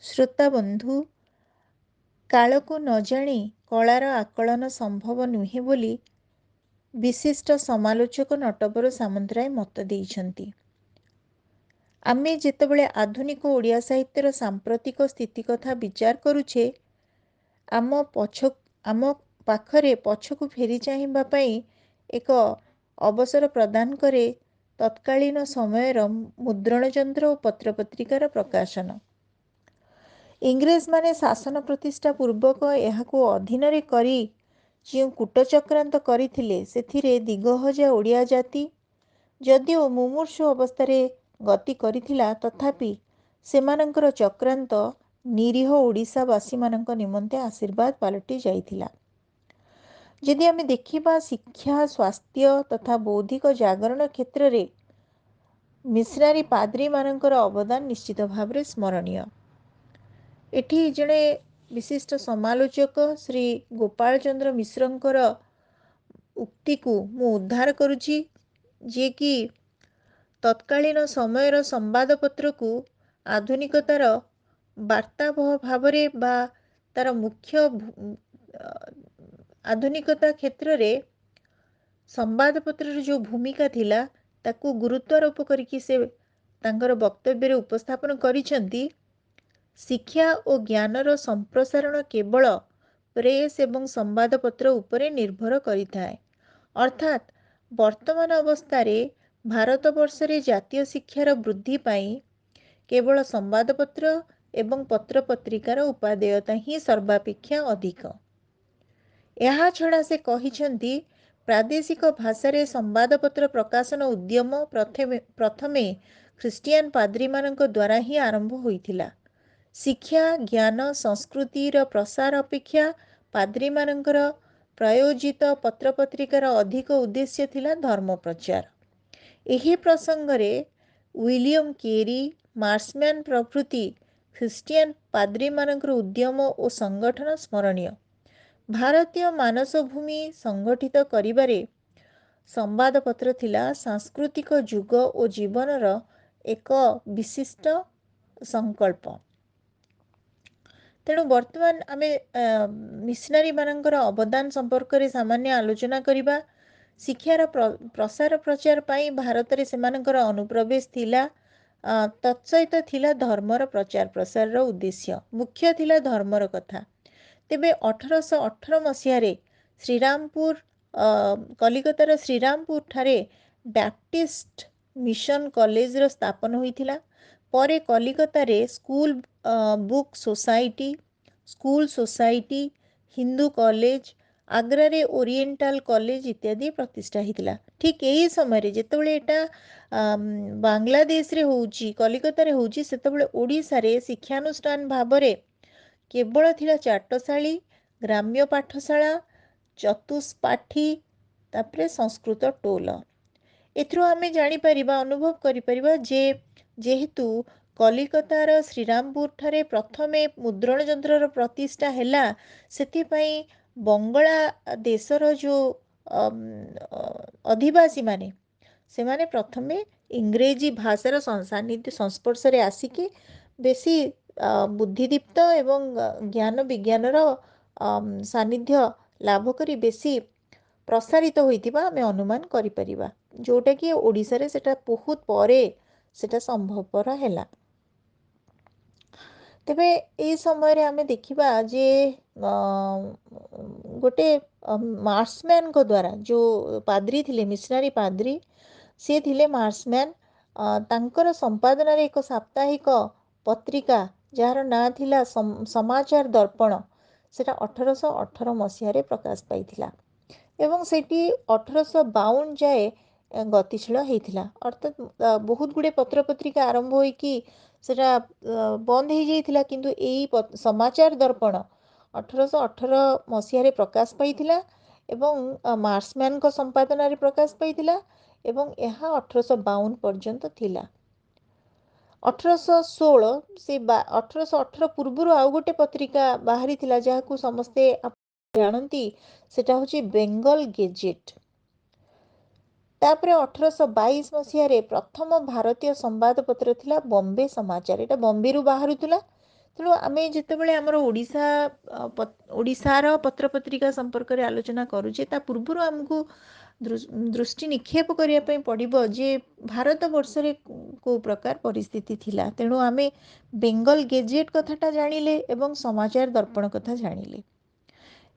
ଶ୍ରୋତା ବନ୍ଧୁ, କାଳକୁ ନ ଜାଣି କଳାର ଆକଳନ ସମ୍ଭବ ନୁହେଁ ବୋଲି ବିଶିଷ୍ଟ ସମାଲୋଚକ ନଟବର ସାମନ୍ତରାୟ ମତ ଦେଇଛନ୍ତି। ଆମେ ଯେତେବେଳେ ଆଧୁନିକ ଓଡ଼ିଆ ସାହିତ୍ୟର ସାମ୍ପ୍ରତିକ ସ୍ଥିତି କଥା ବିଚାର କରୁଛେ, ଆମ ପାଖରେ ପଛକୁ ଫେରି ଚାହିଁବା ପାଇଁ ଏକ ଅବସର ପ୍ରଦାନ କରେ ତତ୍କାଳୀନ ସମୟର ମୁଦ୍ରଣ ଯନ୍ତ୍ର ଓ ପତ୍ରପତ୍ରିକାର ପ୍ରକାଶନ। ଇଂରେଜମାନେ ଶାସନ ପ୍ରତିଷ୍ଠା ପୂର୍ବକ ଏହାକୁ ଅଧୀନରେ କରି ଯେଉଁ କୂଟଚକ୍ରାନ୍ତ କରିଥିଲେ, ସେଥିରେ ଦିଗହଜା ଓଡ଼ିଆ ଜାତି ଯଦିଓ ମୁମୂର୍ଷୁ ଅବସ୍ଥାରେ ଗତି କରିଥିଲା, ତଥାପି ସେମାନଙ୍କର ଚକ୍ରାନ୍ତ ନିରୀହ ଓଡ଼ିଶାବାସୀମାନଙ୍କ ନିମନ୍ତେ ଆଶୀର୍ବାଦ ପାଲଟି ଯାଇଥିଲା। ଯଦି ଆମେ ଦେଖିବା ଶିକ୍ଷା, ସ୍ୱାସ୍ଥ୍ୟ ତଥା ବୌଦ୍ଧିକ ଜାଗରଣ କ୍ଷେତ୍ରରେ ମିଶନାରୀ ପାଦ୍ରୀମାନଙ୍କର ଅବଦାନ ନିଶ୍ଚିତ ଭାବରେ ସ୍ମରଣୀୟ। ଏଠି ଜଣେ ବିଶିଷ୍ଟ ସମାଲୋଚକ ଶ୍ରୀ ଗୋପାଳ ଚନ୍ଦ୍ର ମିଶ୍ରଙ୍କର ଉକ୍ତିକୁ ମୁଁ ଉଦ୍ଧାର କରୁଛି, ଯିଏକି ତତ୍କାଳୀନ ସମୟର ସମ୍ବାଦପତ୍ରକୁ ଆଧୁନିକତାର ବାର୍ତ୍ତାବହ ଭାବରେ ବା ତାର ମୁଖ୍ୟ ଆଧୁନିକତା କ୍ଷେତ୍ରରେ ସମ୍ବାଦପତ୍ରର ଯେଉଁ ଭୂମିକା ଥିଲା ତାକୁ ଗୁରୁତ୍ୱାରୋପ କରିକି ସେ ତାଙ୍କର ବକ୍ତବ୍ୟରେ ଉପସ୍ଥାପନ କରିଛନ୍ତି। ଶିକ୍ଷା ଓ ଜ୍ଞାନର ସମ୍ପ୍ରସାରଣ କେବଳ ପ୍ରେସ୍ ଏବଂ ସମ୍ବାଦପତ୍ର ଉପରେ ନିର୍ଭର କରିଥାଏ। ଅର୍ଥାତ୍ ବର୍ତ୍ତମାନ ଅବସ୍ଥାରେ ଭାରତବର୍ଷରେ ଜାତୀୟ ଶିକ୍ଷାର ବୃଦ୍ଧି ପାଇଁ କେବଳ ସମ୍ବାଦପତ୍ର ଏବଂ ପତ୍ରପତ୍ରିକାର ଉପାଦେୟତା ହିଁ ସର୍ବାପେକ୍ଷା ଅଧିକ। ଏହା ଛଡ଼ା ସେ କହିଛନ୍ତି, ପ୍ରାଦେଶିକ ଭାଷାରେ ସମ୍ବାଦପତ୍ର ପ୍ରକାଶନ ଉଦ୍ୟମ ପ୍ରଥମେ ଖ୍ରୀଷ୍ଟିଆନ ପାଦ୍ରୀମାନଙ୍କ ଦ୍ୱାରା ହିଁ ଆରମ୍ଭ ହୋଇଥିଲା। ଶିକ୍ଷା, ଜ୍ଞାନ, ସଂସ୍କୃତିର ପ୍ରସାର ଅପେକ୍ଷା ପାଦ୍ରୀମାନଙ୍କର ପ୍ରାୟୋଜିତ ପତ୍ରପତ୍ରିକାର ଅଧିକ ଉଦ୍ଦେଶ୍ୟ ଥିଲା ଧର୍ମ ପ୍ରଚାର। ଏହି ପ୍ରସଙ୍ଗରେ ୱିଲିୟମ କେରୀ, ମାର୍ସମ୍ୟାନ ପ୍ରଭୃତି ଖ୍ରୀଷ୍ଟିଆନ ପାଦ୍ରୀମାନଙ୍କର ଉଦ୍ୟମ ଓ ସଂଗଠନ ସ୍ମରଣୀୟ। ଭାରତୀୟ ମାନସଭୂମି ସଂଗଠିତ କରିବାରେ ସମ୍ବାଦପତ୍ର ଥିଲା ସାଂସ୍କୃତିକ ଯୁଗ ଓ ଜୀବନର ଏକ ବିଶିଷ୍ଟ ସଂକଳ୍ପ। ତେଣୁ ବର୍ତ୍ତମାନ ଆମେ ମିଶନାରୀମାନଙ୍କର ଅବଦାନ ସମ୍ପର୍କରେ ସାମାନ୍ୟ ଆଲୋଚନା କରିବା। ଶିକ୍ଷାର ପ୍ରସାର ପ୍ରଚାର ପାଇଁ ଭାରତରେ ସେମାନଙ୍କର ଅନୁପ୍ରବେଶ ଥିଲା। ତତ୍ସହିତ ଥିଲା ଧର୍ମର ପ୍ରଚାର ପ୍ରସାରର ଉଦ୍ଦେଶ୍ୟ। ମୁଖ୍ୟ ଥିଲା ଧର୍ମର କଥା। ତେବେ 1818 ମସିହାରେ କଲିକତାର ଶ୍ରୀରାମପୁର ଠାରେ ବ୍ୟାପ୍ଟିଷ୍ଟ ମିଶନ କଲେଜର ସ୍ଥାପନ ହୋଇଥିଲା। ପରେ କଲିକତାରେ ସ୍କୁଲ ସୋସାଇଟି, ହିନ୍ଦୁ କଲେଜ, ଆଗ୍ରାରେ ଓରିଏଣ୍ଟାଲ କଲେଜ ଇତ୍ୟାଦି ପ୍ରତିଷ୍ଠା ହୋଇଥିଲା। ଠିକ୍ ଏହି ସମୟରେ ଯେତେବେଳେ ଏଟା ବାଂଲାଦେଶରେ ହେଉଛି, କଲିକତାରେ ହେଉଛି, ସେତେବେଳେ ଓଡ଼ିଶାରେ ଶିକ୍ଷାନୁଷ୍ଠାନ ଭାବରେ କେବଳ ଥିଲା ଚାଟଶାଳୀ, ଗ୍ରାମ୍ୟ ପାଠଶାଳା, ଚତୁଷ୍ପାଠୀ, ତାପରେ ସଂସ୍କୃତ ଟୋଲ। ଏଥିରୁ ଆମେ ଜାଣିପାରିବା, ଅନୁଭବ କରିପାରିବା ଯେ ଯେହେତୁ କଲିକତାର ଶ୍ରୀରାମପୁର ଠାରେ ପ୍ରଥମେ ମୁଦ୍ରଣ ଯନ୍ତ୍ରର ପ୍ରତିଷ୍ଠା ହେଲା, ସେଥିପାଇଁ ବଙ୍ଗଳା ଦେଶର ଯେଉଁ ଅଧିବାସୀମାନେ ସେମାନେ ପ୍ରଥମେ ଇଂରେଜୀ ଭାଷାର ସଂସ୍ପର୍ଶରେ ଆସିକି ବେଶୀ ବୁଦ୍ଧିଦୀପ୍ତ ଏବଂ ଜ୍ଞାନ ବିଜ୍ଞାନର ସାନ୍ନିଧ୍ୟ ଲାଭ କରି ବେଶୀ ପ୍ରସାରିତ ହୋଇଥିବା ଆମେ ଅନୁମାନ କରିପାରିବା, ଯେଉଁଟାକି ଓଡ଼ିଶାରେ ସେଟା ବହୁତ ପରେ ସେଟା ସମ୍ଭବପର ହେଲା। ତେବେ ଏହି ସମୟରେ ଆମେ ଦେଖିବା ଯେ ଗୋଟେ ମାର୍ସମ୍ୟାନଙ୍କ ଦ୍ୱାରା, ଯେଉଁ ପାଦ୍ରୀ ଥିଲେ, ମିଶନାରୀ ପାଦ୍ରୀ, ସେ ଥିଲେ ମାର୍ସମ୍ୟାନ। ତାଙ୍କର ସମ୍ପାଦନାରେ ଏକ ସାପ୍ତାହିକ ପତ୍ରିକା ଯାହାର ନାଁ ଥିଲା ସମାଚାର ଦର୍ପଣ, ସେଟା 1818 ମସିହାରେ ପ୍ରକାଶ ପାଇଥିଲା ଏବଂ ସେଠି 1852 ଯାଏ ଗତିଶୀଳ ହେଇଥିଲା। ଅର୍ଥାତ୍ ବହୁତ ଗୁଡ଼ିଏ ପତ୍ରପତ୍ରିକା ଆରମ୍ଭ ହୋଇକି ସେଟା ବନ୍ଦ ହେଇଯାଇଥିଲା, କିନ୍ତୁ ଏଇ ସମାଚାର ଦର୍ପଣ 1818 ମସିହାରେ ପ୍ରକାଶ ପାଇଥିଲା ଏବଂ ମାର୍ସମ୍ୟାନଙ୍କ ସମ୍ପାଦନାରେ ପ୍ରକାଶ ପାଇଥିଲା ଏବଂ ଏହା 1852 ପର୍ଯ୍ୟନ୍ତ ଥିଲା। 1816 ସେ 1818 ପୂର୍ବରୁ ଆଉ ଗୋଟେ ପତ୍ରିକା ବାହାରିଥିଲା, ଯାହାକୁ ସମସ୍ତେ ଜାଣନ୍ତି, ସେଟା ହେଉଛି ବେଙ୍ଗଲ ଗେଜେଟ୍। ତାପରେ 1822 ମସିହାରେ ପ୍ରଥମ ଭାରତୀୟ ସମ୍ବାଦପତ୍ର ଥିଲା ବମ୍ବେ ସମାଚାର। ଏଟା ବମ୍ବେରୁ ବାହାରୁଥିଲା, ତେଣୁ ଆମେ ଯେତେବେଳେ ଆମର ଓଡ଼ିଶାର ପତ୍ରପତ୍ରିକା ସମ୍ପର୍କରେ ଆଲୋଚନା କରୁଛେ ତା ପୂର୍ବରୁ ଆମକୁ ଦୃଷ୍ଟି ନିକ୍ଷେପ କରିବା ପାଇଁ ପଡ଼ିବ ଯେ ଭାରତ ବର୍ଷରେ କେଉଁ ପ୍ରକାର ପରିସ୍ଥିତି ଥିଲା। ତେଣୁ ଆମେ ବେଙ୍ଗଲ ଗେଜେଟ୍ କଥାଟା ଜାଣିଲେ ଏବଂ ସମାଚାର ଦର୍ପଣ କଥା ଜାଣିଲେ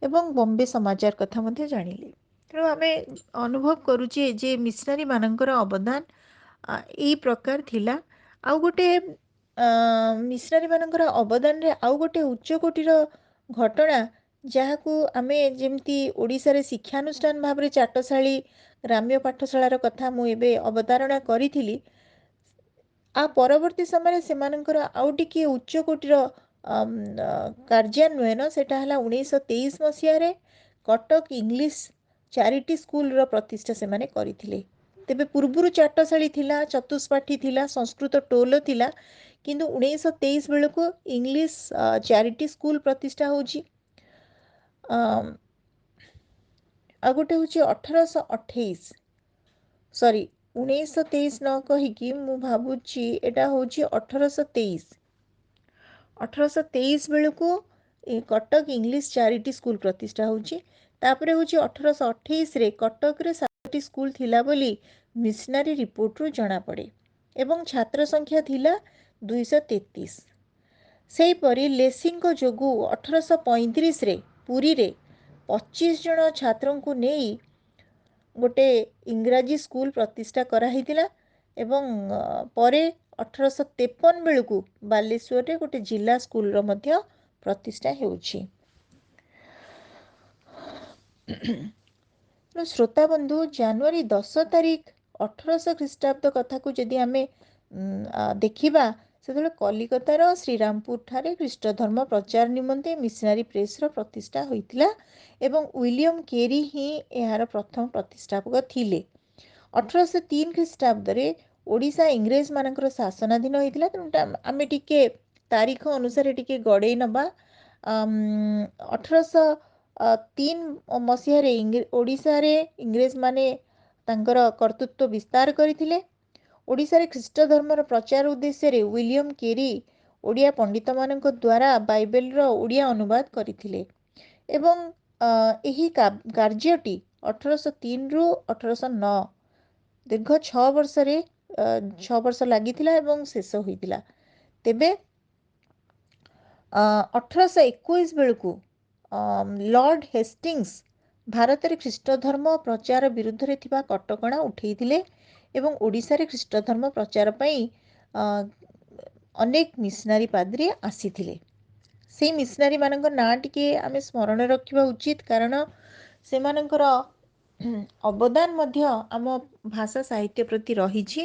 ଏବଂ ବମ୍ବେ ସମାଚାର କଥା ମଧ୍ୟ ଜାଣିଲେ। ତେଣୁ ଆମେ ଅନୁଭବ କରୁଛେ ଯେ ମିଶନାରୀମାନଙ୍କର ଅବଦାନ ଏଇ ପ୍ରକାର ଥିଲା। ଆଉ ଗୋଟେ ମିଶନାରୀମାନଙ୍କର ଅବଦାନରେ ଆଉ ଗୋଟେ ଉଚ୍ଚକୋଟୀର ଘଟଣା ଯାହାକୁ ଆମେ ଯେମିତି ଓଡ଼ିଶାରେ ଶିକ୍ଷାନୁଷ୍ଠାନ ଭାବରେ ଚାଟଶାଳୀ ଗ୍ରାମ୍ୟ ପାଠଶାଳାର କଥା ମୁଁ ଏବେ ଅବତାରଣା କରିଥିଲି, ପରବର୍ତ୍ତୀ ସମୟରେ ସେମାନଙ୍କର ଆଉ ଟିକିଏ ଉଚ୍ଚକୋଟୀର କାର୍ଯ୍ୟାନ୍ୱୟନ ସେଟା ହେଲା 1923 ମସିହାରେ କଟକ ଇଂଲିଶ ଚାରିଟି ସ୍କୁଲର ପ୍ରତିଷ୍ଠା ସେମାନେ କରିଥିଲେ। ତେବେ ପୂର୍ବରୁ ଚାଟଶାଳୀ ଥିଲା, ଚତୁଷ୍ପାଠୀ ଥିଲା, ସଂସ୍କୃତ ଟୋଲ ଥିଲା, କିନ୍ତୁ 1923 ବେଳକୁ ଇଂଲିଶ ଚାରିଟି ସ୍କୁଲ ପ୍ରତିଷ୍ଠା ହେଉଛି। ଆଉ ଗୋଟେ ହେଉଛି 1923 ନ କହିକି ମୁଁ ଭାବୁଛି ଏଇଟା ହେଉଛି 1823 ବେଳକୁ କଟକ ଇଂଲିଶ ଚାରିଟି ସ୍କୁଲ ପ୍ରତିଷ୍ଠା ହେଉଛି। ତାପରେ ହେଉଛି 1828ରେ କଟକରେ 7ଟି ସ୍କୁଲ ଥିଲା ବୋଲି ମିଶନାରୀ ରିପୋର୍ଟରୁ ଜଣାପଡ଼େ ଏବଂ ଛାତ୍ର ସଂଖ୍ୟା ଥିଲା 233। ସେହିପରି ଲେସିଙ୍କ ଯୋଗୁଁ 1835ରେ ପୁରୀରେ 25 ଜଣ ଛାତ୍ରଙ୍କୁ ନେଇ ଗୋଟେ ଇଂରାଜୀ ସ୍କୁଲ ପ୍ରତିଷ୍ଠା କରାହେଇଥିଲା ଏବଂ ପରେ 1853 ବେଳକୁ ବାଲେଶ୍ୱରରେ ଗୋଟେ ଜିଲ୍ଲା ସ୍କୁଲର ମଧ୍ୟ ପ୍ରତିଷ୍ଠା ହେଉଛି। ଶ୍ରୋତାବନ୍ଧୁ, ଜାନୁଆରୀ 10 ତାରିଖ 1800 ଖ୍ରୀଷ୍ଟାବ୍ଦ କଥାକୁ ଯଦି ଆମେ ଦେଖିବା, ସେତେବେଳେ କଲିକତାର ଶ୍ରୀରାମପୁରଠାରେ ଖ୍ରୀଷ୍ଟ ଧର୍ମ ପ୍ରଚାର ନିମନ୍ତେ ମିଶନାରୀ ପ୍ରେସର ପ୍ରତିଷ୍ଠା ହୋଇଥିଲା ଏବଂ ୱିଲିୟମ କେରି ହିଁ ଏହାର ପ୍ରଥମ ପ୍ରତିଷ୍ଠାପକ ଥିଲେ। 1803 ଖ୍ରୀଷ୍ଟାବ୍ଦରେ ଓଡ଼ିଶା ଇଂରେଜମାନଙ୍କର ଶାସନାଧୀନ ହୋଇଥିଲା। ତେଣୁ ଆମେ ଟିକେ ତାରିଖ ଅନୁସାରେ ଟିକେ ଗଡ଼େଇ ନେବା। 1803 ମସିହାରେ ଓଡ଼ିଶାରେ ଇଂରେଜମାନେ ତାଙ୍କର କର୍ତ୍ତୃତ୍ୱ ବିସ୍ତାର କରିଥିଲେ। ଓଡ଼ିଶାରେ ଖ୍ରୀଷ୍ଟ ଧର୍ମର ପ୍ରଚାର ଉଦ୍ଦେଶ୍ୟରେ ୱିଲିୟମ କେରି ଓଡ଼ିଆ ପଣ୍ଡିତମାନଙ୍କ ଦ୍ୱାରା ବାଇବେଲର ଓଡ଼ିଆ ଅନୁବାଦ କରିଥିଲେ ଏବଂ ଏହି କାର୍ଯ୍ୟଟି 1803ରୁ 1809 ଦୀର୍ଘ 6 ବର୍ଷ ଲାଗିଥିଲା ଏବଂ ଶେଷ ହୋଇଥିଲା। ତେବେ 1821 ବେଳକୁ ଲର୍ଡ ହେଷ୍ଟିଙ୍ଗସ୍ ଭାରତରେ ଖ୍ରୀଷ୍ଟ ଧର୍ମ ପ୍ରଚାର ବିରୁଦ୍ଧରେ ଥିବା କଟକଣା ଉଠାଇଥିଲେ ଏବଂ ଓଡ଼ିଶାରେ ଖ୍ରୀଷ୍ଟ ଧର୍ମ ପ୍ରଚାର ପାଇଁ ଅନେକ ମିଶନାରୀ ପାଦ୍ରୀ ଆସିଥିଲେ। ସେଇ ମିଶନାରୀମାନଙ୍କ ନାଁ ଟିକେ ଆମେ ସ୍ମରଣ ରଖିବା ଉଚିତ, କାରଣ ସେମାନଙ୍କର ଅବଦାନ ମଧ୍ୟ ଆମ ଭାଷା ସାହିତ୍ୟ ପ୍ରତି ରହିଛି।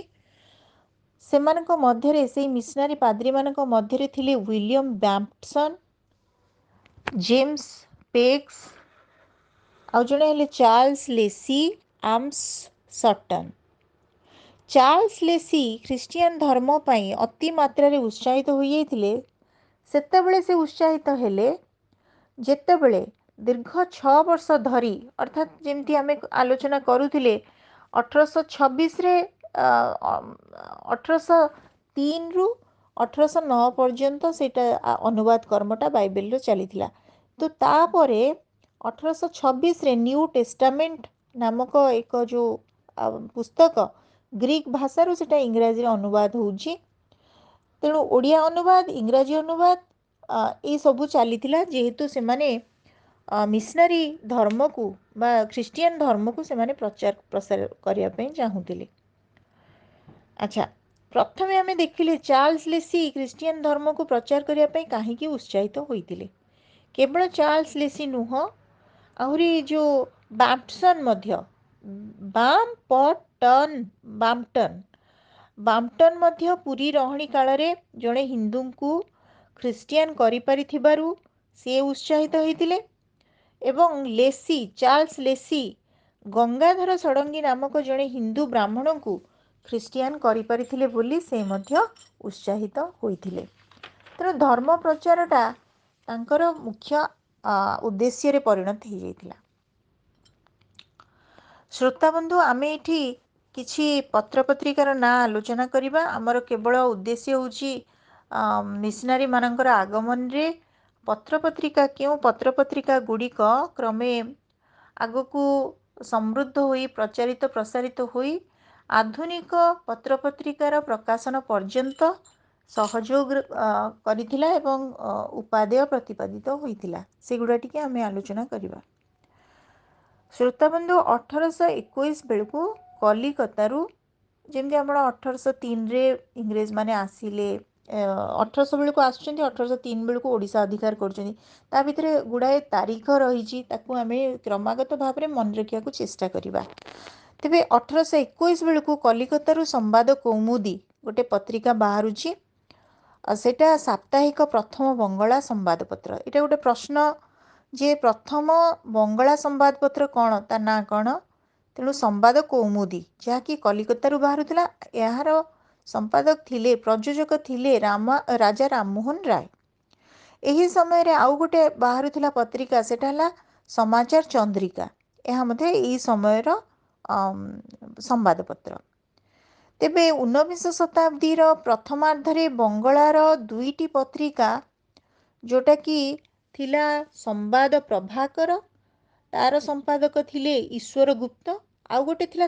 ସେମାନଙ୍କ ମଧ୍ୟରେ ସେଇ ମିଶନାରୀ ପାଦ୍ରୀମାନଙ୍କ ମଧ୍ୟରେ ଥିଲେ ୱିଲିୟମ ବ୍ୟାମ୍ପଟନ୍, ଜେମ୍ସ ପେକ୍ସ, ଆଉ ଜଣେ ହେଲେ Charles Lacey, Amos Sutton. Charles Lacey Christian ଧର୍ମ ପାଇଁ ଅତି ମାତ୍ରାରେ ଉତ୍ସାହିତ ହୋଇଯାଇଥିଲେ। ସେତେବେଳେ ସେ ଉତ୍ସାହିତ ହେଲେ ଯେତେବେଳେ ଦୀର୍ଘ 6 ବର୍ଷ ଧରି, ଅର୍ଥାତ୍ ଯେମିତି ଆମେ ଆଲୋଚନା କରୁଥିଲେ 1826ରେ 1803ରୁ 1809 ପର୍ଯ୍ୟନ୍ତ ସେଇଟା ଅନୁବାଦ କର୍ମଟା ବାଇବେଲର ଚାଲିଥିଲା। ତ ତାପରେ 1826ରେ ନ୍ୟୁ ଟେଷ୍ଟାମେଣ୍ଟ ନାମକ ଏକ ଯେଉଁ ପୁସ୍ତକ ଗ୍ରୀକ୍ ଭାଷାରୁ ସେଇଟା ଇଂରାଜୀରେ ଅନୁବାଦ ହେଉଛି। ତେଣୁ ଓଡ଼ିଆ ଅନୁବାଦ, ଇଂରାଜୀ ଅନୁବାଦ ଏଇସବୁ ଚାଲିଥିଲା, ଯେହେତୁ ସେମାନେ ମିଶନାରୀ ଧର୍ମକୁ ବା ଖ୍ରୀଷ୍ଟିଆନ ଧର୍ମକୁ ସେମାନେ ପ୍ରସାର କରିବା ପାଇଁ ଚାହୁଁଥିଲେ। ଆଚ୍ଛା, ପ୍ରଥମେ ଆମେ ଦେଖିଲେ ଚାର୍ଲସ ଲେସି ଖ୍ରୀଷ୍ଟିଆନ ଧର୍ମକୁ ପ୍ରଚାର କରିବା ପାଇଁ କାହିଁକି ଉତ୍ସାହିତ ହୋଇଥିଲେ। କେବଳ ଚାର୍ଲସ ଲେସି ନୁହଁ, ଆହୁରି ଯେଉଁ ବାମ୍ପଟନ୍ ମଧ୍ୟ, ବାମ୍ପଟନ୍ ମଧ୍ୟ ପୁରୀ ରହଣି କାଳରେ ଜଣେ ହିନ୍ଦୁଙ୍କୁ ଖ୍ରୀଷ୍ଟିଆନ କରିପାରିଥିବାରୁ ସେ ଉତ୍ସାହିତ ହୋଇଥିଲେ ଏବଂ ଚାର୍ଲସ ଲେସି ଗଙ୍ଗାଧର ଷଡ଼ଙ୍ଗୀ ନାମକ ଜଣେ ହିନ୍ଦୁ ବ୍ରାହ୍ମଣଙ୍କୁ ଖ୍ରୀଷ୍ଟିଆନ କରିପାରିଥିଲେ ବୋଲି ସେ ମଧ୍ୟ ଉତ୍ସାହିତ ହୋଇଥିଲେ। ତେଣୁ ଧର୍ମ ପ୍ରଚାରଟା ତାଙ୍କର ମୁଖ୍ୟ ଉଦ୍ଦେଶ୍ୟରେ ପରିଣତ ହୋଇଯାଇଥିଲା। ଶ୍ରୋତାବନ୍ଧୁ, ଆମେ ଏଠି କିଛି ପତ୍ରପତ୍ରିକାର ନାଁ ଆଲୋଚନା କରିବା। ଆମର କେବଳ ଉଦ୍ଦେଶ୍ୟ ହେଉଛି ମିଶନାରୀ ମାନଙ୍କର ଆଗମନରେ ପତ୍ରପତ୍ରିକା କେଉଁ ପତ୍ରପତ୍ରିକା ଗୁଡ଼ିକ କ୍ରମେ ଆଗକୁ ସମୃଦ୍ଧ ହୋଇ ପ୍ରଚାରିତ ପ୍ରସାରିତ ହୋଇ ଆଧୁନିକ ପତ୍ରପତ୍ରିକାର ପ୍ରକାଶନ ପର୍ଯ୍ୟନ୍ତ ସହଯୋଗ କରିଥିଲା ଏବଂ ଉପାଦେୟ ପ୍ରତିପାଦିତ ହୋଇଥିଲା, ସେଗୁଡ଼ା ଟିକେ ଆମେ ଆଲୋଚନା କରିବା। ଶ୍ରୋତାବନ୍ଧୁ 1821 ବେଳକୁ କଲିକତାରୁ, ଯେମିତି ଆପଣ 1803ରେ ଇଂରେଜମାନେ ଆସିଲେ, 1800 ବେଳକୁ ଆସୁଛନ୍ତି, 1803 ବେଳକୁ ଓଡ଼ିଶା ଅଧିକାର କରୁଛନ୍ତି, ତା ଭିତରେ ଗୁଡ଼ାଏ ତାରିଖ ରହିଛି, ତାକୁ ଆମେ କ୍ରମାଗତ ଭାବରେ ମନେ ରଖିବାକୁ ଚେଷ୍ଟା କରିବା। ତେବେ 1821 ବେଳକୁ କଲିକତାରୁ ସମ୍ବାଦ କୌମୁଦି ଗୋଟେ ପତ୍ରିକା ବାହାରୁଛି, ସେଇଟା ସାପ୍ତାହିକ ପ୍ରଥମ ବଙ୍ଗଳା ସମ୍ବାଦପତ୍ର। ଏଇଟା ଗୋଟେ ପ୍ରଶ୍ନ ଯେ ପ୍ରଥମ ବଙ୍ଗଳା ସମ୍ବାଦପତ୍ର କ'ଣ, ତା ନାଁ କ'ଣ? ତେଣୁ ସମ୍ବାଦ କୌମୁଦି, ଯାହାକି କଲିକତାରୁ ବାହାରୁଥିଲା। ଏହାର ସମ୍ପାଦକ ଥିଲେ, ପ୍ରଯୋଜକ ଥିଲେ ରାଜା ରାମମୋହନ ରାୟ। ଏହି ସମୟରେ ଆଉ ଗୋଟେ ବାହାରୁଥିଲା ପତ୍ରିକା, ସେଟା ହେଲା ସମାଚାର ଚନ୍ଦ୍ରିକା। ଏହା ମଧ୍ୟ ଏହି ସମୟର ସମ୍ବାଦପତ୍ର। ତେବେ 19 ଶତାବ୍ଦୀର ପ୍ରଥମାର୍ଦ୍ଧରେ ବଙ୍ଗଳାର ଦୁଇଟି ପତ୍ରିକା, ଯେଉଁଟାକି ଥିଲା ସମ୍ବାଦ ପ୍ରଭାକର, ତାର ସମ୍ପାଦକ ଥିଲେ ଈଶ୍ୱର ଗୁପ୍ତ, ଆଉ ଗୋଟେ ଥିଲା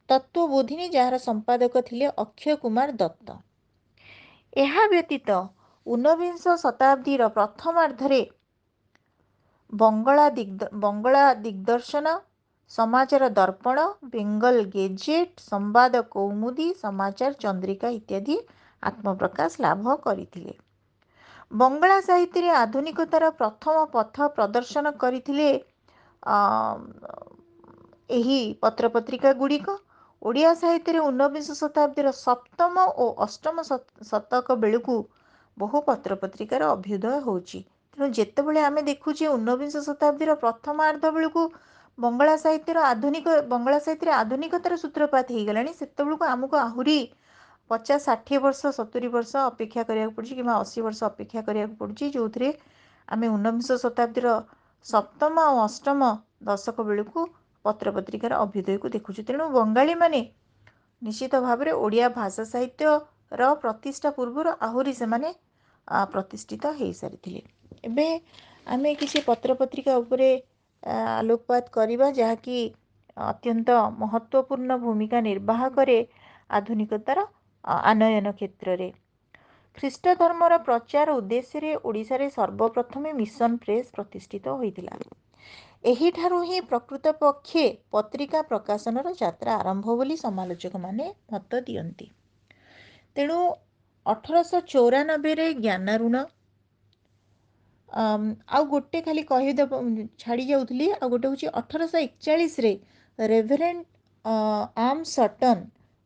ତତ୍ତ୍ୱବୋଧିନୀ, ଯାହାର ସମ୍ପାଦକ ଥିଲେ ଅକ୍ଷୟ କୁମାର ଦତ୍ତ। ଏହା ବ୍ୟତୀତ 19 ଶତାବ୍ଦୀର ପ୍ରଥମାର୍ଦ୍ଧରେ ବଙ୍ଗଳା ଦିଗ୍ଦର୍ଶନ, ସମାଚାର ଦର୍ପଣ, ବେଙ୍ଗଲ ଗେଜେଟ୍, ସମ୍ବାଦ କୌମୁଦି, ସମାଚାର ଚନ୍ଦ୍ରିକା ଇତ୍ୟାଦି ଆତ୍ମପ୍ରକାଶ ଲାଭ କରିଥିଲେ। ବଙ୍ଗଳା ସାହିତ୍ୟରେ ଆଧୁନିକତାର ପ୍ରଥମ ପଥ ପ୍ରଦର୍ଶନ କରିଥିଲେ ଏହି ପତ୍ରପତ୍ରିକା ଗୁଡ଼ିକ। ଓଡ଼ିଆ ସାହିତ୍ୟରେ 19 ଶତାବ୍ଦୀର ସପ୍ତମ ଓ ଅଷ୍ଟମ ଶତକ ବେଳକୁ ବହୁ ପତ୍ରପତ୍ରିକାର ଅଭ୍ୟୁଦୟ ହେଉଛି। ତେଣୁ ଯେତେବେଳେ ଆମେ ଦେଖୁଛେ 19 ଶତାବ୍ଦୀର ପ୍ରଥମାର୍ଦ୍ଧ ବେଳକୁ ବଙ୍ଗଳା ସାହିତ୍ୟରେ ଆଧୁନିକତାର ସୂତ୍ରପାତ ହେଇଗଲାଣି, ସେତେବେଳକୁ ଆମକୁ ଆହୁରି 50-60 ବର୍ଷ 70 ବର୍ଷ ଅପେକ୍ଷା କରିବାକୁ ପଡ଼ୁଛି, କିମ୍ବା 80 ବର୍ଷ ଅପେକ୍ଷା କରିବାକୁ ପଡ଼ୁଛି, ଯେଉଁଥିରେ ଆମେ 19 ଶତାବ୍ଦୀର ସପ୍ତମ ଆଉ ଅଷ୍ଟମ ଦଶକ ବେଳକୁ ପତ୍ରପତ୍ରିକାର ଅଭ୍ୟୁଦୟକୁ ଦେଖୁଛୁ। ତେଣୁ ବଙ୍ଗାଳୀମାନେ ନିଶ୍ଚିତ ଭାବରେ ଓଡ଼ିଆ ଭାଷା ସାହିତ୍ୟର ପ୍ରତିଷ୍ଠା ପୂର୍ବରୁ ଆହୁରି ସେମାନେ ପ୍ରତିଷ୍ଠିତ ହୋଇସାରିଥିଲେ। ଏବେ ଆମେ କିଛି ପତ୍ରପତ୍ରିକା ଉପରେ ଆଲୋକପାତ କରିବା, ଯାହାକି ଅତ୍ୟନ୍ତ ମହତ୍ତ୍ୱପୂର୍ଣ୍ଣ ଭୂମିକା ନିର୍ବାହ କରେ ଆଧୁନିକତାର ଆନୟନ କ୍ଷେତ୍ରରେ। ଖ୍ରୀଷ୍ଟ ଧର୍ମର ପ୍ରଚାର ଉଦ୍ଦେଶ୍ୟରେ ଓଡ଼ିଶାରେ ସର୍ବପ୍ରଥମେ ମିଶନ ପ୍ରେସ୍ ପ୍ରତିଷ୍ଠିତ ହୋଇଥିଲା। ଏହିଠାରୁ ହିଁ ପ୍ରକୃତ ପକ୍ଷେ ପତ୍ରିକା ପ୍ରକାଶନର ଯାତ୍ରା ଆରମ୍ଭ ବୋଲି ସମାଲୋଚକମାନେ ମତ ଦିଅନ୍ତି। ତେଣୁ 1894ରେ ଜ୍ଞାନାରୁଣ, ଆଉ ଗୋଟେ ଖାଲି କହିଦେବ ଛାଡ଼ି ଯାଉଥିଲି, ଆଉ ଗୋଟେ ହେଉଛି 1841ରେ ରେଭରେଣ୍ଡ ଆର୍ମ ସଟନ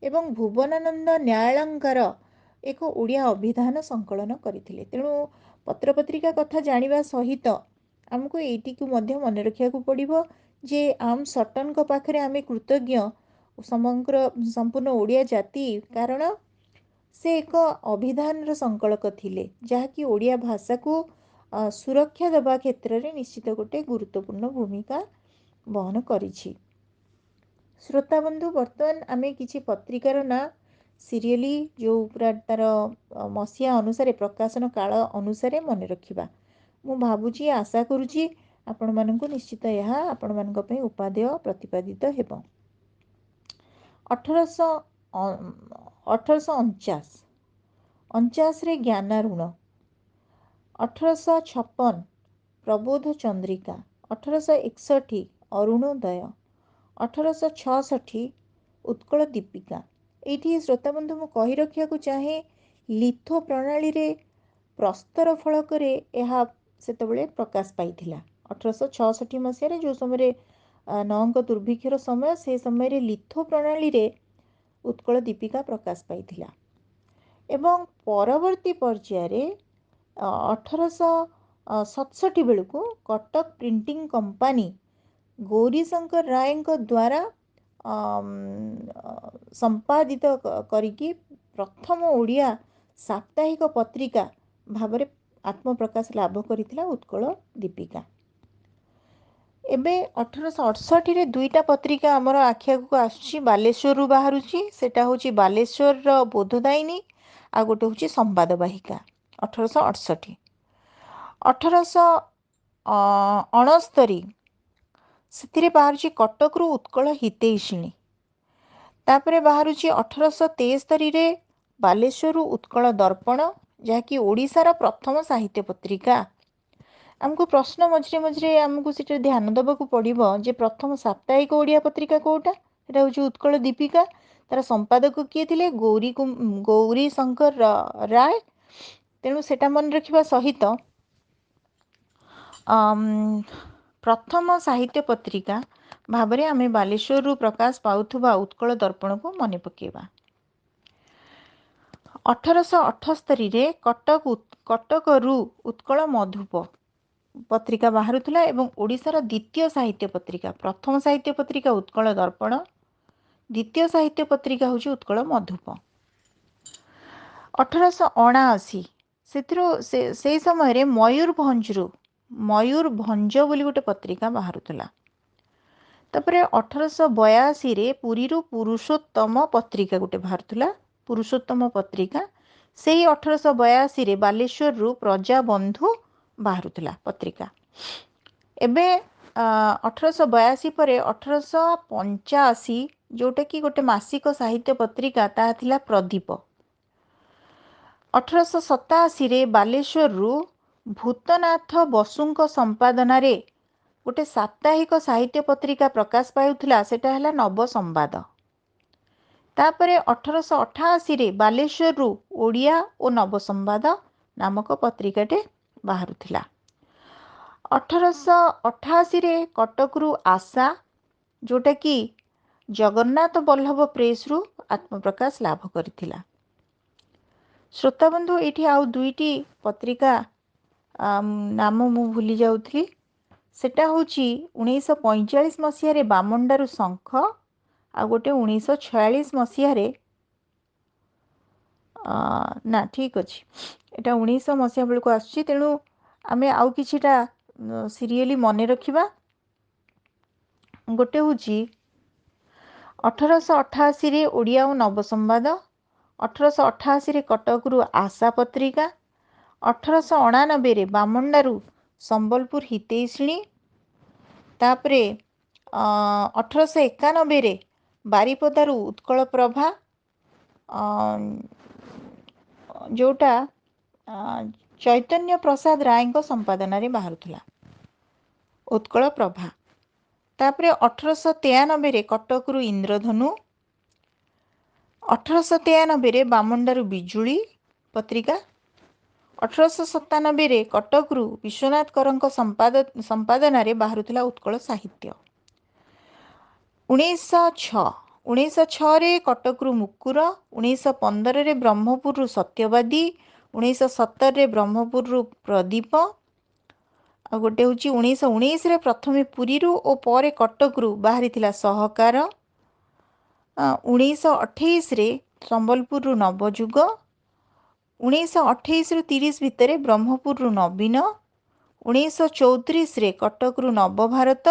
ଏବଂ ଭୁବନାନନ୍ଦ ନ୍ୟାୟାଳଙ୍କର ଏକ ଓଡ଼ିଆ ଅଭିଧାନ ସଂକଳନ କରିଥିଲେ। ତେଣୁ ପତ୍ରପତ୍ରିକା କଥା ଜାଣିବା ସହିତ ଆମକୁ ଏଇଟିକୁ ମଧ୍ୟ ମନେ ରଖିବାକୁ ପଡ଼ିବ ଯେ ଆର୍ମ ସଟନଙ୍କ ପାଖରେ ଆମେ କୃତଜ୍ଞ, ସମ୍ପୂର୍ଣ୍ଣ ଓଡ଼ିଆ ଜାତି, କାରଣ ସେ ଏକ ଅଭିଧାନର ସଂକଳକ ଥିଲେ, ଯାହାକି ଓଡ଼ିଆ ଭାଷାକୁ ସୁରକ୍ଷା ଦେବା କ୍ଷେତ୍ରରେ ନିଶ୍ଚିତ ଗୋଟେ ଗୁରୁତ୍ୱପୂର୍ଣ୍ଣ ଭୂମିକା ବହନ କରିଛି। ଶ୍ରୋତାବନ୍ଧୁ, ବର୍ତ୍ତମାନ ଆମେ କିଛି ପତ୍ରିକାର ନାଁ ସିରିଏଲି, ଯେଉଁ ପୁରା ତାର ମସିହା ଅନୁସାରେ, ପ୍ରକାଶନ କାଳ ଅନୁସାରେ ମନେ ରଖିବା। ମୁଁ ଭାବୁଛି, ଆଶା କରୁଛି ଆପଣମାନଙ୍କୁ ନିଶ୍ଚିତ ଏହା ଆପଣମାନଙ୍କ ପାଇଁ ଉପାଦେୟ ପ୍ରତିପାଦିତ ହେବ। 1849ରେ ଜ୍ଞାନାରୁଣ, 1856 ପ୍ରବୋଧ ଚନ୍ଦ୍ରିକା, 1861 ଅରୁଣୋଦୟ, 1866 ଉତ୍କଳ ଦୀପିକା। ଏଇଠି ଶ୍ରୋତାବନ୍ଧୁ ମୁଁ କହି ରଖିବାକୁ ଚାହେଁ, ଲିଥୋ ପ୍ରଣାଳୀରେ ପ୍ରସ୍ତର ଫଳକରେ ଏହା ସେତେବେଳେ ପ୍ରକାଶ ପାଇଥିଲା। 1866 ମସିହାରେ, ଯେଉଁ ସମୟରେ ନଅଙ୍କ ଦୁର୍ଭିକ୍ଷର ସମୟ, ସେ ସମୟରେ ଲିଥୋ ପ୍ରଣାଳୀରେ ଉତ୍କଳ ଦୀପିକା ପ୍ରକାଶ ପାଇଥିଲା। ଏବଂ ପରବର୍ତ୍ତୀ ପର୍ଯ୍ୟାୟରେ 1867 ବେଳକୁ କଟକ ପ୍ରିଣ୍ଟିଂ କମ୍ପାନୀ ଗୌରୀଶଙ୍କର ରାୟଙ୍କ ଦ୍ୱାରା ସମ୍ପାଦିତ କରିକି ପ୍ରଥମ ଓଡ଼ିଆ ସାପ୍ତାହିକ ପତ୍ରିକା ଭାବରେ ଆତ୍ମପ୍ରକାଶ ଲାଭ କରିଥିଲା ଉତ୍କଳ ଦୀପିକା। ଏବେ 1868ରେ ଦୁଇଟା ପତ୍ରିକା ଆମର ଆଖି ଆଗକୁ ଆସୁଛି, ବାଲେଶ୍ୱରରୁ ବାହାରୁଛି। ସେଟା ହେଉଛି ବାଲେଶ୍ୱରର ବୋଧଦାୟିନୀ, ଆଉ ଗୋଟେ ହେଉଛି ସମ୍ବାଦବାହିକା 1868। 1869 ସେଥିରେ ବାହାରୁଛି କଟକରୁ ଉତ୍କଳ ହିତୈଷିଣୀ। ତାପରେ ବାହାରୁଛି 1873ରେ ବାଲେଶ୍ୱରରୁ ଉତ୍କଳ ଦର୍ପଣ, ଯାହାକି ଓଡ଼ିଶାର ପ୍ରଥମ ସାହିତ୍ୟ ପତ୍ରିକା। ଆମକୁ ପ୍ରଶ୍ନ ମଝିରେ ମଝିରେ ଆମକୁ ସେଠାରେ ଧ୍ୟାନ ଦେବାକୁ ପଡ଼ିବ ଯେ ପ୍ରଥମ ସାପ୍ତାହିକ ଓଡ଼ିଆ ପତ୍ରିକା କେଉଁଟା? ସେଟା ହେଉଛି ଉତ୍କଳ ଦୀପିକା। ତାର ସମ୍ପାଦକ କିଏ ଥିଲେ? ଗୌରୀ ଶଙ୍କର ରାୟ। ତେଣୁ ସେଟା ମନେ ରଖିବା ସହିତ ପ୍ରଥମ ସାହିତ୍ୟ ପତ୍ରିକା ଭାବରେ ଆମେ ବାଲେଶ୍ୱରରୁ ପ୍ରକାଶ ପାଉଥିବା ଉତ୍କଳ ଦର୍ପଣକୁ ମନେ ପକାଇବା। 1878ରେ କଟକରୁ ଉତ୍କଳ ମଧୁପ ପତ୍ରିକା ବାହାରୁଥିଲା ଏବଂ ଓଡ଼ିଶାର ଦ୍ୱିତୀୟ ସାହିତ୍ୟ ପତ୍ରିକା। ପ୍ରଥମ ସାହିତ୍ୟ ପତ୍ରିକା ଉତ୍କଳ ଦର୍ପଣ, ଦ୍ୱିତୀୟ ସାହିତ୍ୟ ପତ୍ରିକା ହେଉଛି ଉତ୍କଳ ମଧୁପ। 1879 ସେଥିରୁ ସେଇ ସମୟରେ ମୟୂରଭଞ୍ଜ ବୋଲି ଗୋଟେ ପତ୍ରିକା ବାହାରୁଥିଲା। ତାପରେ 1882ରେ ପୁରୀରୁ ପୁରୁଷୋତ୍ତମ ପତ୍ରିକା ଗୋଟେ ବାହାରୁଥିଲା, ପୁରୁଷୋତ୍ତମ ପତ୍ରିକା। ସେଇ 1882ରେ ବାଲେଶ୍ୱରରୁ ପ୍ରଜାବନ୍ଧୁ ବାହାରୁଥିଲା ପତ୍ରିକା। ଏବେ 1882 ପରେ 1885 ଯେଉଁଟାକି ଗୋଟେ ମାସିକ ସାହିତ୍ୟ ପତ୍ରିକା, ତାହା ଥିଲା ପ୍ରଦୀପ। 1887ରେ ବାଲେଶ୍ୱରରୁ ଭୂତନାଥ ବସୁଙ୍କ ସମ୍ପାଦନାରେ ଗୋଟେ ସାପ୍ତାହିକ ସାହିତ୍ୟ ପତ୍ରିକା ପ୍ରକାଶ ପାଉଥିଲା, ସେଟା ହେଲା ନବସମ୍ବାଦ। ତାପରେ 1888ରେ ବାଲେଶ୍ୱରରୁ ଓଡ଼ିଆ ଓ ନବସମ୍ବାଦ ନାମକ ପତ୍ରିକାଟେ ବାହାରୁଥିଲା। 1888ରେ କଟକରୁ ଆଶା, ଯେଉଁଟାକି ଜଗନ୍ନାଥ ବଲ୍ଲଭ ପ୍ରେସରୁ ଆତ୍ମପ୍ରକାଶ ଲାଭ କରିଥିଲା। ଶ୍ରୋତାବନ୍ଧୁ, ଏଇଠି ଆଉ ଦୁଇଟି ପତ୍ରିକା ନାମ ମୁଁ ଭୁଲି ଯାଉଥିଲି। ସେଟା ହେଉଛି 1945 ମସିହାରେ ବାମଣ୍ଡାରୁ ଶଙ୍ଖ, ଆଉ ଗୋଟେ 1946 ମସିହାରେ ନା ଠିକ୍ ଅଛି, ଏଟା 1900 ମସିହା ବେଳକୁ ଆସୁଛି। ତେଣୁ ଆମେ ଆଉ କିଛିଟା ସିରିଏଲି ମନେ ରଖିବା। ଗୋଟେ ହେଉଛି 1888ରେ ଓଡ଼ିଆ ଓ ନବସମ୍ବାଦ, 1888ରେ କଟକରୁ ଆଶା ପତ୍ରିକା, 1889ରେ ବାମଣ୍ଡାରୁ ସମ୍ବଲପୁର ହିତୈଷିଣୀ, ତାପରେ 1891ରେ ବାରିପଦାରୁ ଉତ୍କଳ ପ୍ରଭା, ଯେଉଁଟା ଚୈତନ୍ୟ ପ୍ରସାଦ ରାୟଙ୍କ ସମ୍ପାଦନାରେ ବାହାରୁଥିଲା, ଉତ୍କଳ ପ୍ରଭା। ତାପରେ 1893ରେ କଟକରୁ ଇନ୍ଦ୍ରଧନୁ, 1893ରେ ବାମଣ୍ଡାରୁ ବିଜୁଳି ପତ୍ରିକା, 1897ରେ କଟକରୁ ବିଶ୍ୱନାଥ କରଙ୍କ ସମ୍ପାଦନାରେ ବାହାରୁଥିଲା ଉତ୍କଳ ସାହିତ୍ୟ। 1906ରେ କଟକରୁ ମୁକୁର, 1915ରେ ବ୍ରହ୍ମପୁରରୁ ସତ୍ୟବାଦୀ, 1917ରେ ବ୍ରହ୍ମପୁରରୁ ପ୍ରଦୀପ, ଆଉ ଗୋଟେ ହେଉଛି 1919ରେ ପ୍ରଥମେ ପୁରୀରୁ ଓ ପରେ କଟକରୁ ବାହାରିଥିଲା ସହକାର, 1928ରେ ସମ୍ବଲପୁରରୁ ନବଯୁଗ, 1928ରୁ 30 ଭିତରେ ବ୍ରହ୍ମପୁରରୁ ନବୀନ, 1934ରେ କଟକରୁ ନବଭାରତ,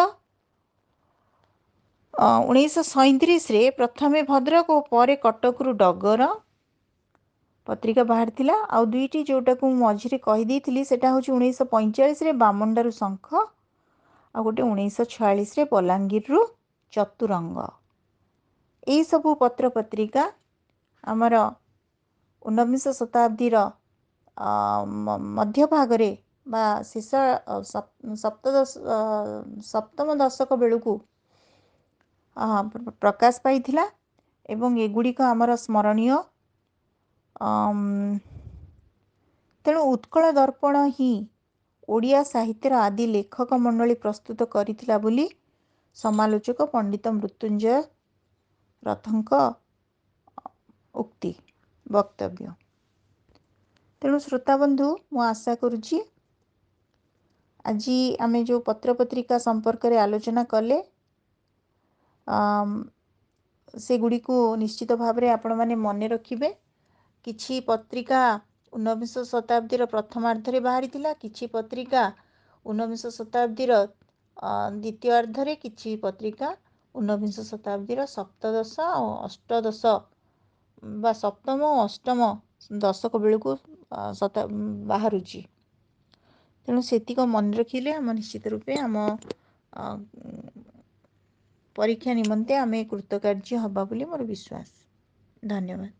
1937ରେ ପ୍ରଥମେ ଭଦ୍ରକ ଓ ପରେ କଟକରୁ ଡଗର ପତ୍ରିକା ବାହାରିଥିଲା। ଆଉ ଦୁଇଟି ଯେଉଁଟାକୁ ମୁଁ ମଝିରେ କହିଦେଇଥିଲି ସେଟା ହେଉଛି 1945ରେ ବାମଣ୍ଡାରୁ ଶଙ୍ଖ, ଆଉ ଗୋଟେ 1946ରେ ବଲାଙ୍ଗୀରରୁ ଚତୁରଙ୍ଗ। ଏହିସବୁ ପତ୍ରପତ୍ରିକା ଆମର ଊନବିଂଶ ଶତାବ୍ଦୀର ମଧ୍ୟଭାଗରେ ବା ଶେଷ ସପ୍ତମ ଦଶକ ବେଳକୁ ପ୍ରକାଶ ପାଇଥିଲା ଏବଂ ଏଗୁଡ଼ିକ ଆମର ସ୍ମରଣୀୟ। ତେଣୁ ଉତ୍କଳ ଦର୍ପଣ ହିଁ ଓଡ଼ିଆ ସାହିତ୍ୟର ଆଦି ଲେଖକ ମଣ୍ଡଳୀ ପ୍ରସ୍ତୁତ କରିଥିଲା ବୋଲି ସମାଲୋଚକ ପଣ୍ଡିତ ମୃତ୍ୟୁଞ୍ଜୟ ରଥଙ୍କ ଉକ୍ତି ବକ୍ତବ୍ୟ। ତେଣୁ ଶ୍ରୋତାବନ୍ଧୁ, ମୁଁ ଆଶା କରୁଛି ଆଜି ଆମେ ଯେଉଁ ପତ୍ରପତ୍ରିକା ସମ୍ପର୍କରେ ଆଲୋଚନା କଲେ ସେଗୁଡ଼ିକୁ ନିଶ୍ଚିତ ଭାବରେ ଆପଣମାନେ ମନେ ରଖିବେ। କିଛି ପତ୍ରିକା ଊନବିଂଶ ଶତାବ୍ଦୀର ପ୍ରଥମାର୍ଦ୍ଧରେ ବାହାରିଥିଲା, କିଛି ପତ୍ରିକା ଊନବିଂଶ ଶତାବ୍ଦୀର ଦ୍ୱିତୀୟାର୍ଦ୍ଧରେ, କିଛି ପତ୍ରିକା ଊନବିଂଶ ଶତାବ୍ଦୀର ସପ୍ତଦଶ ଓ ଅଷ୍ଟଦଶ ବା ସପ୍ତମ ଓ ଅଷ୍ଟମ ଦଶକ ବେଳକୁ ବାହାରୁଛି। ତେଣୁ ସେତିକ ମନେ ରଖିଲେ ଆମ ନିଶ୍ଚିତ ରୂପେ ଆମ ପରୀକ୍ଷା ନିମନ୍ତେ ଆମେ କୃତକାର୍ଯ୍ୟ ହେବା ବୋଲି ମୋର ବିଶ୍ୱାସ। ଧନ୍ୟବାଦ।